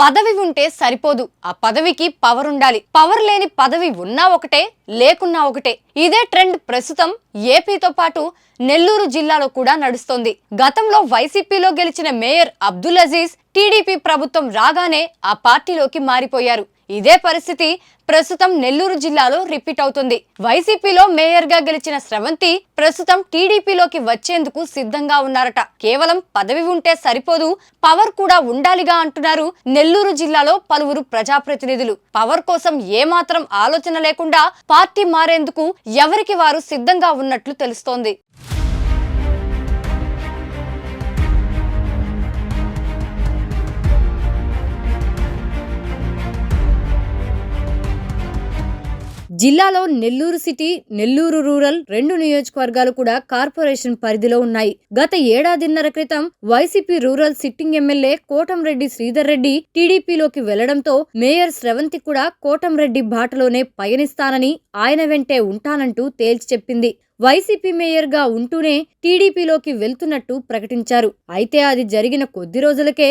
పదవి ఉంటే సరిపోదు, ఆ పదవికి పవర్ ఉండాలి. పవర్ లేని పదవి ఉన్నా ఒకటే, లేకున్నా ఒకటే. ఇదే ట్రెండ్ ప్రస్తుతం ఏపీతో పాటు నెల్లూరు జిల్లాలో కూడా నడుస్తోంది. గతంలో వైసీపీలో గెలిచిన మేయర్ అబ్దుల్ అజీజ్ టీడీపీ ప్రభుత్వం రాగానే ఆ పార్టీలోకి మారిపోయారు. ఇదే పరిస్థితి ప్రస్తుతం నెల్లూరు జిల్లాలో రిపీట్ అవుతుంది. వైసీపీలో మేయర్ గా గెలిచిన స్రవంతి ప్రస్తుతం టీడీపీలోకి వచ్చేందుకు సిద్ధంగా ఉన్నారట. కేవలం పదవి ఉంటే సరిపోదు, పవర్ కూడా ఉండాలిగా అంటున్నారు నెల్లూరు జిల్లాలో పలువురు ప్రజాప్రతినిధులు. పవర్ కోసం ఏమాత్రం ఆలోచన లేకుండా పార్టీ మారేందుకు ఎవరికి వారు సిద్ధంగా ఉన్నట్లు తెలుస్తోంది. జిల్లాలో నెల్లూరు సిటీ, నెల్లూరు రూరల్ రెండు నియోజకవర్గాలు కూడా కార్పొరేషన్ పరిధిలో ఉన్నాయి. గత ఏడాదిన్నర క్రితం YCP rural sitting MLA Kotamreddy Sridhar Reddy టీడీపీలోకి వెళ్లడంతో మేయర్ స్రవంతి కూడా కోటంరెడ్డి బాటలోనే పయనిస్తానని, ఆయన వెంటే ఉంటానంటూ తేల్చి చెప్పింది. వైసీపీ మేయర్ గా ఉంటూనే టీడీపీలోకి వెళ్తున్నట్టు ప్రకటించారు. అయితే అది జరిగిన కొద్ది రోజులకే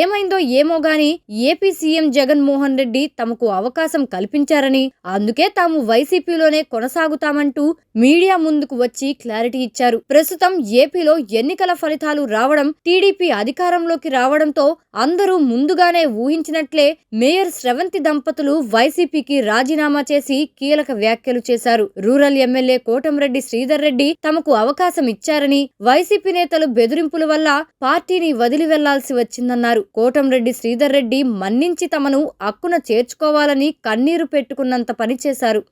ఏమైందో ఏమో గాని ఏపీ సీఎం జగన్మోహన్ రెడ్డి తమకు అవకాశం కల్పించారని, అందుకే తాము వైసీపీలోనే కొనసాగుతామంటూ మీడియా ముందుకు వచ్చి క్లారిటీ ఇచ్చారు. ప్రస్తుతం ఏపీలో ఎన్నికల ఫలితాలు రావడం, టీడీపీ అధికారంలోకి రావడంతో అందరూ ముందుగానే ఊహించినట్లే మేయర్ స్రవంతి దంపతులు వైసీపీకి రాజీనామా చేసి కీలక వ్యాఖ్యలు చేశారు. రూరల్ ఎమ్మెల్యే కోటంరెడ్డి శ్రీధర్ రెడ్డి తమకు అవకాశం ఇచ్చారని, వైసీపీ నేతలు బెదిరింపుల వల్ల పార్టీని వదిలి వెళ్లాల్సి వచ్చిందన్నారు. కోటంరెడ్డి శ్రీధర్ రెడ్డి మన్నించి తమను అక్కున చేర్చుకోవాలని కన్నీరు పెట్టుకున్నంత పనిచేశారు.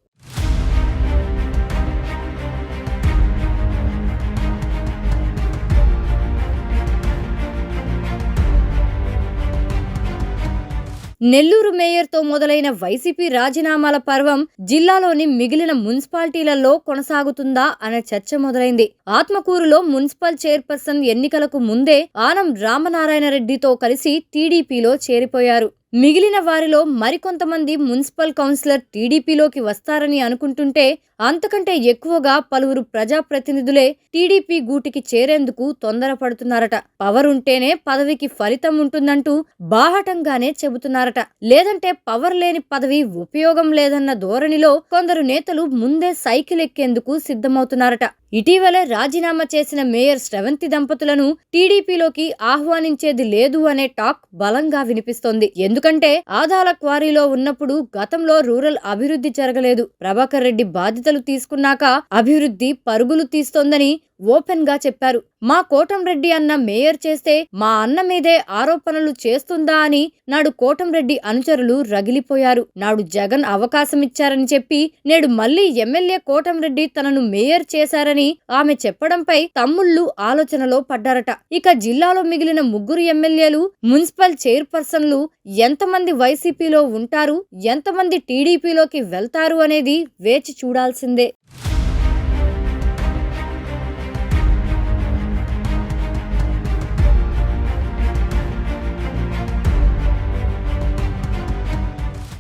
నెల్లూరు మేయర్తో మొదలైన వైసీపీ రాజీనామాల పర్వం జిల్లాలోని మిగిలిన మున్సిపాలిటీలలో కొనసాగుతుందా అనే చర్చ మొదలైంది. ఆత్మకూరులో మున్సిపల్ చైర్పర్సన్ ఎన్నికలకు ముందే ఆనం రామనారాయణ రెడ్డితో కలిసి టీడీపీలో చేరిపోయారు. మిగిలిన వారిలో మరికొంతమంది మున్సిపల్ కౌన్సిలర్ టీడీపీలోకి వస్తారని అనుకుంటుంటే, అంతకంటే ఎక్కువగా పలువురు ప్రజాప్రతినిధులే టీడీపీ గూటికి చేరేందుకు తొందరపడుతున్నారట. పవర్ ఉంటేనే పదవికి ఫలితం ఉంటుందంటూ బాహటంగానే చెబుతున్నారట. లేదంటే పవర్ లేని పదవి ఉపయోగం లేదన్న ధోరణిలో కొందరు నేతలు ముందే సైకిల్ ఎక్కేందుకు సిద్ధమవుతున్నారట. ఇటీవలే రాజీనామా చేసిన మేయర్ స్రవంతి దంపతులను టీడీపీలోకి ఆహ్వానించేది లేదు అనే టాక్ బలంగా వినిపిస్తోంది. ఎందుకంటే ఆదాల క్వారీలో ఉన్నప్పుడు గతంలో రూరల్ అభివృద్ధి జరగలేదు. ప్రభాకర్ రెడ్డి బాధ్యతలు తీసుకున్నాక అభివృద్ధి పరుగులు తీస్తోందని ఓపెన్ గా చెప్పారు. మా కోటంరెడ్డి అన్న మేయర్ చేస్తే మా అన్న మీదే ఆరోపణలు చేస్తుందా అని నాడు కోటంరెడ్డి అనుచరులు రగిలిపోయారు. నాడు జగన్ అవకాశం ఇచ్చారని చెప్పి నేడు మళ్లీ ఎమ్మెల్యే కోటంరెడ్డి తనను మేయర్ చేశారని ఆమె చెప్పడంపై తమ్ముళ్లు ఆలోచనలో పడ్డారట. ఇక జిల్లాలో మిగిలిన ముగ్గురు ఎమ్మెల్యేలు, మున్సిపల్ చైర్పర్సన్లు ఎంతమంది వైసీపీలో ఉంటారు, ఎంతమంది టీడీపీలోకి వెళ్తారు అనేది వేచి చూడాల్సిందే.